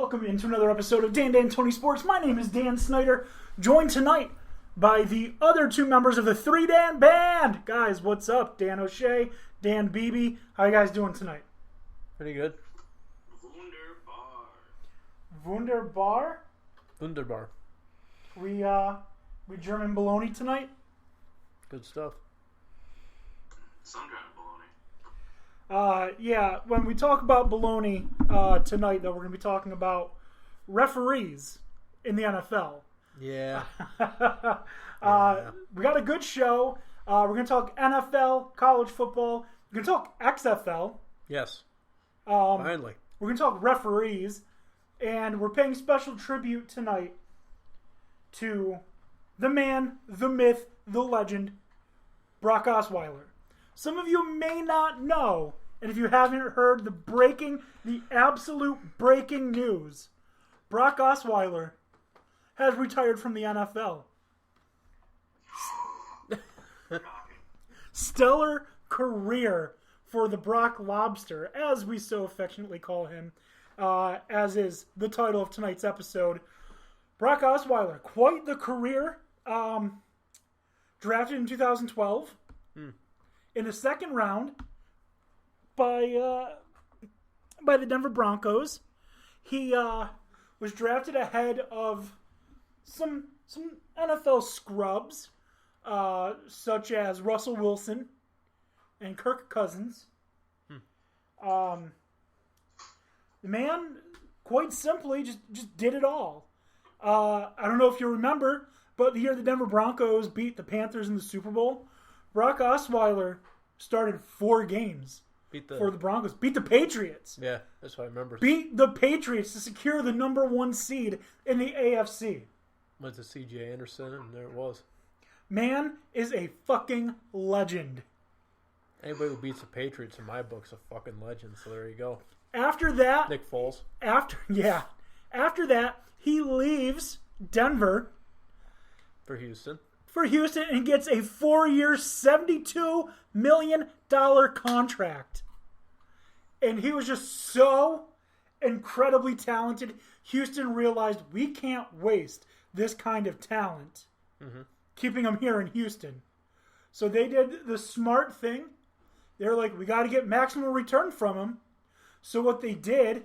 welcome into another episode of Dan Tony Sports. My name is Dan Snyder, joined tonight by the other two members of the Three Dan Band. Guys, what's up? Dan O'Shea, Dan Beebe. How you guys doing tonight? Pretty good. Wunderbar? Wunderbar. We German bologna tonight? Good stuff. Some kind of bologna. Yeah, when we talk about bologna tonight, though, we're going to be talking about referees in the NFL. Yeah. We got a good show. We're going to talk NFL, college football. We're going to talk XFL. Yes. We're Finally. going to talk referees. And we're paying special tribute tonight to the man, the myth, the legend, Brock Osweiler. Some of you may not know, and if you haven't heard the absolute breaking news, Brock Osweiler has retired from the NFL. Stellar career for the Brock Lobster, as we so affectionately call him, as is the title of tonight's episode. Brock Osweiler, quite the career. Drafted in 2012 in the second round by the Denver Broncos. He was drafted ahead of some NFL scrubs, such as Russell Wilson and Kirk Cousins. The man, quite simply, just did it all. I don't know if you remember, but the year the Denver Broncos beat the Panthers in the Super Bowl, Brock Osweiler started 4 games for the Broncos. Beat the Patriots. Yeah, that's what I remember. Beat the Patriots to secure the number 1 seed in the AFC. Went to C.J. Anderson, and there it was. Man is a fucking legend. Anybody who beats the Patriots in my book's a fucking legend, so there you go. After that... Nick Foles. After that, he leaves Denver... For Houston and gets a 4-year, $72 million contract. And he was just so incredibly talented. Houston realized we can't waste this kind of talent, keeping him here in Houston. So they did the smart thing. They were like, we got to get maximum return from him. So what they did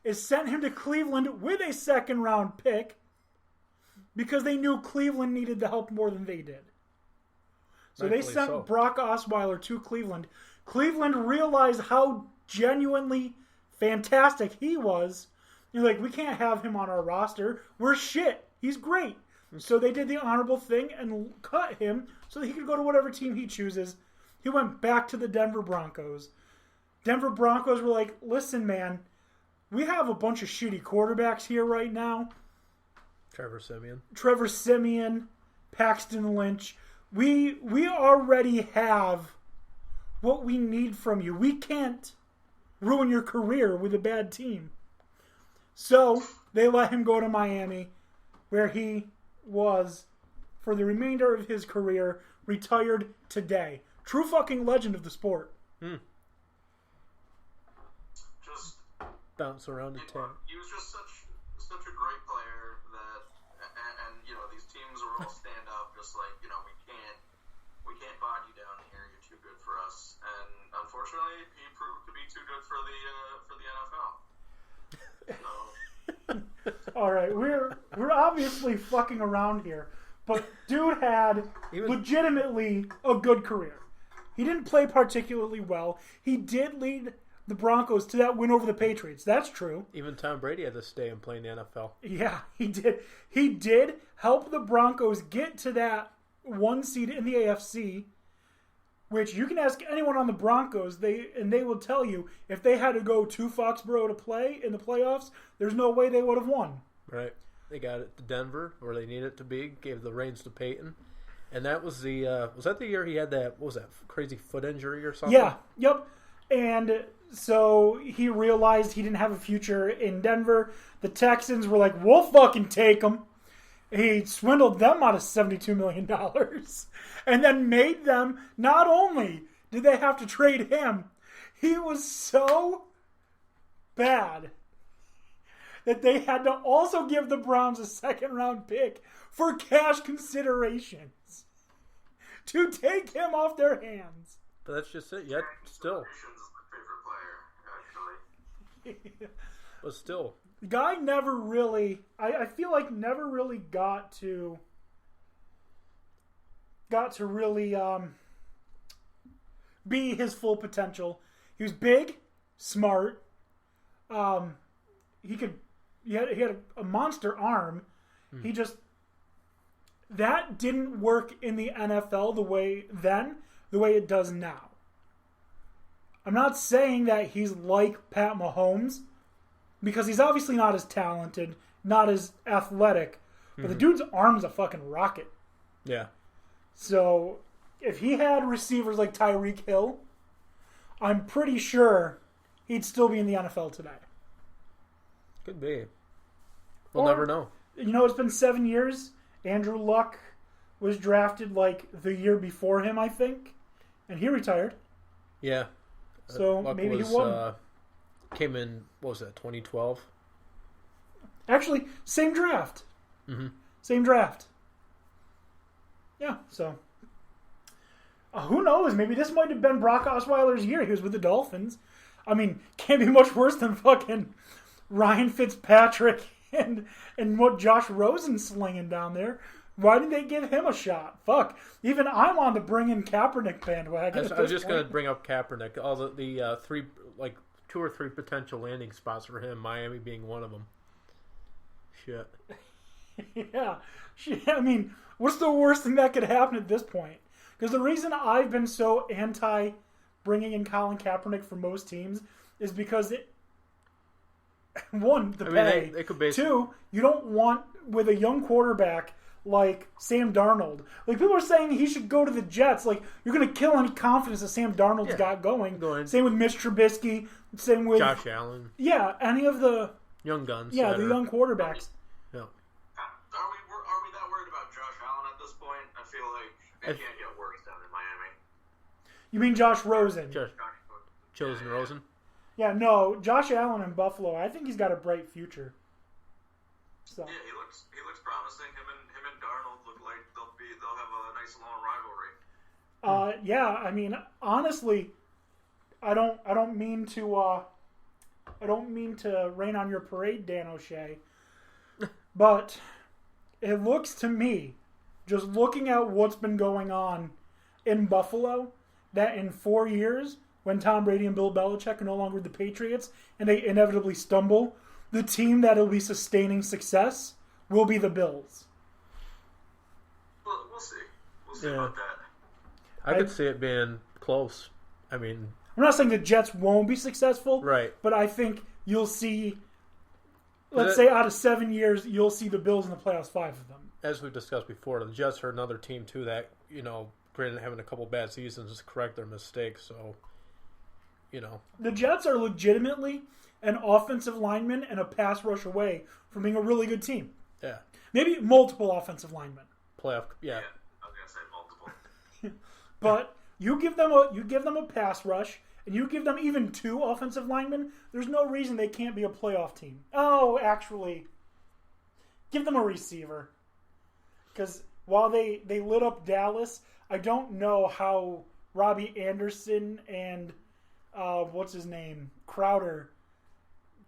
is sent him to Cleveland with a second-round pick, because they knew Cleveland needed the help more than they did. So they sent Brock Osweiler to Cleveland. Cleveland realized how genuinely fantastic he was. They're like, we can't have him on our roster. We're shit. He's great. So they did the honorable thing and cut him so that he could go to whatever team he chooses. He went back to the Denver Broncos. Denver Broncos were like, listen, man, we have a bunch of shitty quarterbacks here right now. Trevor Siemian, Paxton Lynch. We already have what we need from you. We can't ruin your career with a bad team. So they let him go to Miami, where he was, for the remainder of his career, retired today. True fucking legend of the sport. Just bounce around the town. He was just such a great player that, and you know, these teams will all stand up, just like, you know, we can't bog you down here. You're too good for us. And unfortunately, he proved to be too good for the NFL. So. All right, we're obviously fucking around here, but dude had legitimately a good career. He didn't play particularly well. He did lead the Broncos to that win over the Patriots. That's true. Even Tom Brady had to stay and play in the NFL. Yeah, he did. He did help the Broncos get to that 1 seed in the AFC, which you can ask anyone on the Broncos, they will tell you, if they had to go to Foxborough to play in the playoffs, there's no way they would have won. Right. They got it to Denver, where they needed it to be, gave the reins to Peyton. And that was was that the year he had that, what was that, crazy foot injury or something? Yeah, yep. And so he realized he didn't have a future in Denver. The Texans were like, we'll fucking take him. He swindled them out of $72 million. And then made them, not only did they have to trade him, he was so bad that they had to also give the Browns a second-round pick for cash considerations to take him off their hands. But that's just it. Yet still, but still, the guy never really. I feel like never really got to really be his full potential. He was big, smart. He had a monster arm. He just that didn't work in the NFL the way it does now. I'm not saying that he's like Pat Mahomes because he's obviously not as talented, not as athletic, but the dude's arm's a fucking rocket. Yeah. So if he had receivers like Tyreek Hill, I'm pretty sure he'd still be in the NFL today. Could be. We'll never know. You know, it's been 7 years. Andrew Luck was drafted like the year before him, I think, and he retired. Yeah. So Luck maybe he won. Came in, what was that, 2012? Actually, same draft. Mm-hmm. Same draft. Yeah, so. Who knows? Maybe this might have been Brock Osweiler's year. He was with the Dolphins. I mean, can't be much worse than fucking Ryan Fitzpatrick and what Josh Rosen's slinging down there. Why didn't they give him a shot? Fuck. Even I'm on the bring in Kaepernick bandwagon. I was just going to bring up Kaepernick. All the three, like 2 or 3 potential landing spots for him, Miami being one of them. Shit. Yeah. I mean, what's the worst thing that could happen at this point? Because the reason I've been so anti bringing in Colin Kaepernick for most teams is because one, the pay. They could basically... 2, you don't want, with a young quarterback like Sam Darnold. Like, people are saying he should go to the Jets. Like, you're going to kill any confidence that Sam Darnold's got going. Same with Mitch Trubisky. Same with... Josh Allen. Yeah, any of the... Young guns. Yeah, the young quarterbacks. Yeah. Are we that worried about Josh Allen at this point? I feel like it can't get worse down in Miami. You mean Josh Rosen? Chosen Rosen? Yeah, no, Josh Allen in Buffalo. I think he's got a bright future. So. Yeah, he looks promising. Him and Darnold look like they'll have a nice long rivalry. Yeah, I mean, honestly, I don't mean to rain on your parade, Dan O'Shea, but it looks to me, just looking at what's been going on in Buffalo, that in 4 years, when Tom Brady and Bill Belichick are no longer the Patriots, and they inevitably stumble, the team that will be sustaining success will be the Bills. Well, we'll see. We'll see about that. I could see it being close. I mean... I'm not saying the Jets won't be successful, right? But I think you'll see, let's say out of 7 years, you'll see the Bills in the playoffs, 5 of them. As we've discussed before, the Jets are another team, too, that, you know, granted having a couple bad seasons, correct their mistakes, so... You know. The Jets are legitimately an offensive lineman and a pass rush away from being a really good team. Yeah. Maybe multiple offensive linemen. Playoff, yeah. I was gonna say multiple. But you give them a pass rush, and you give them even 2 offensive linemen, there's no reason they can't be a playoff team. Oh, actually, give them a receiver. Because while they lit up Dallas, I don't know how Robbie Anderson and what's his name? Crowder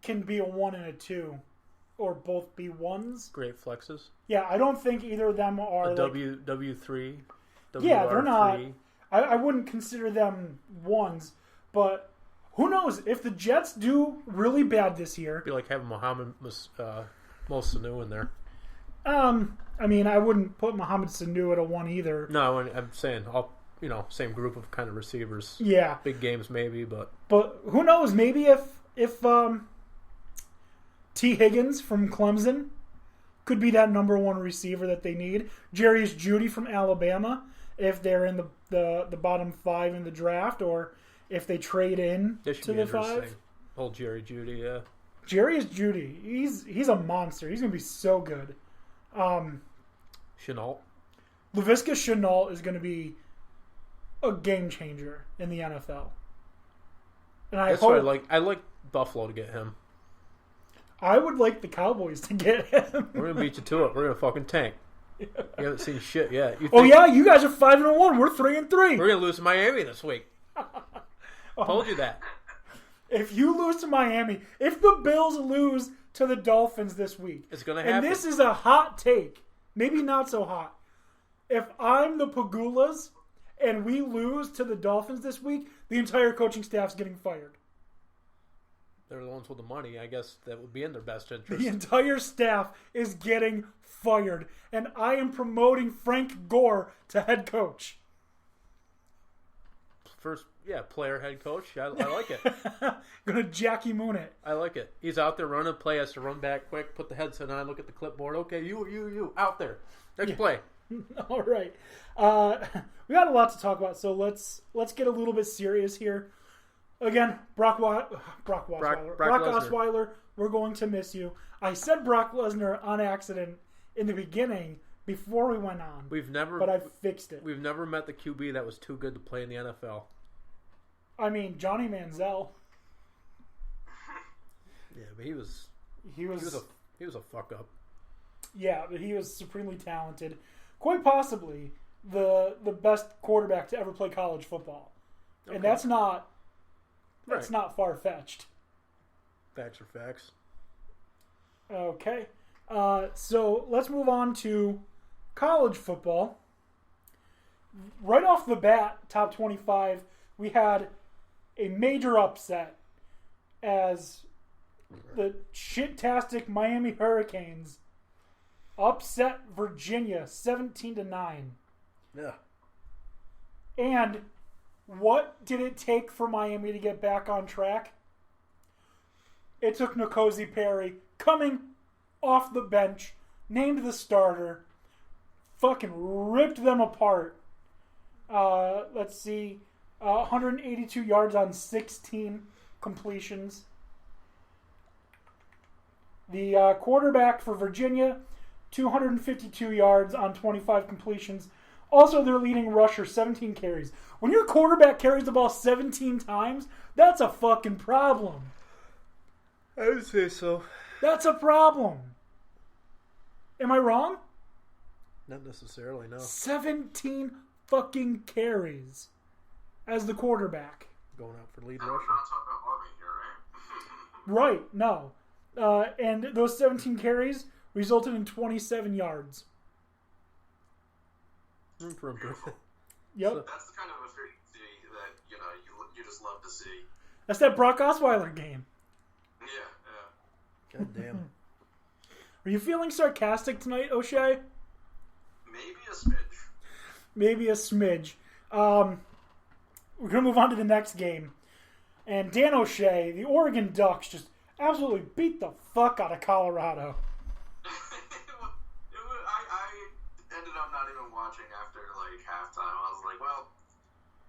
can be a 1 and a 2, or both be 1s. Great flexes. Yeah, I don't think either of them are W3. Yeah, they're not. I wouldn't consider them 1s, but who knows if the Jets do really bad this year? It'd be like having Mohamed Sanu in there. I mean, I wouldn't put Mohamed Sanu at a 1 either. No, I'm saying all. You know, same group of kind of receivers. Yeah. Big games maybe, but who knows? Maybe if T. Higgins from Clemson could be that number 1 receiver that they need. Jarius Jeudy from Alabama, if they're in the bottom 5 in the draft, or if they trade in to the 5. Old Jerry Jeudy, yeah. Jarius Jeudy, he's a monster. He's gonna be so good. Chenault. Laviska Shenault is gonna be a game changer in the NFL. And I like Buffalo to get him. I would like the Cowboys to get him. We're gonna beat you to it. We're gonna fucking tank. You haven't seen shit yet. Oh yeah, you guys are 5-1. We're 3-3. We're gonna lose to Miami this week. Told you that. If you lose to Miami, if the Bills lose to the Dolphins this week, it's gonna happen. And this is a hot take, maybe not so hot. If I'm the Pagulas and we lose to the Dolphins this week, the entire coaching staff's getting fired. They're the ones with the money. I guess that would be in their best interest. The entire staff is getting fired, and I am promoting Frank Gore to head coach. First, player, head coach. I like it. Gonna Jackie Moon it. I like it. He's out there running play, has to run back quick, put the headset on, look at the clipboard. Okay, you, out there. Next play. All right. We got a lot to talk about, so let's get a little bit serious here. Again, Brock Osweiler, we're going to miss you. I said Brock Lesnar on accident in the beginning before we went on. But I fixed it. We've never met the QB that was too good to play in the NFL. I mean, Johnny Manziel. Yeah, but he was a fuck up. Yeah, but he was supremely talented. Quite possibly the best quarterback to ever play college football. Okay. And that's not far-fetched. Facts are facts. Okay. So let's move on to college football. Right off the bat, top 25, we had a major upset as the shit-tastic Miami Hurricanes upset Virginia 17-9. Yeah. And what did it take for Miami to get back on track? It took N'Kosi Perry coming off the bench, named the starter, fucking ripped them apart. Let's see, 182 yards on 16 completions. The quarterback for Virginia, 252 yards on 25 completions. Also, their leading rusher, 17 carries. When your quarterback carries the ball 17 times, that's a fucking problem. I would say so. That's a problem. Am I wrong? Not necessarily, no. 17 fucking carries as the quarterback. Going out for lead We're rusher. not talking about Army here, right? Right, no. And those 17 carries resulted in 27 yards. Room for improvement. Yep. That's the kind of efficiency that you just love to see. That's that Brock Osweiler game. Yeah. God damn. Are you feeling sarcastic tonight, O'Shea? Maybe a smidge. Maybe a smidge. We're going to move on to the next game. And Dan O'Shea, the Oregon Ducks, just absolutely beat the fuck out of Colorado. I ended up not even watching after halftime. I was like, well,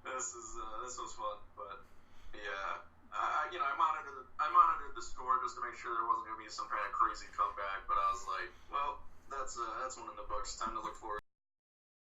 this was fun, but yeah, I monitored the score just to make sure there wasn't going to be some kind of crazy comeback. But I was like, well, that's one in the books. Time to look forward.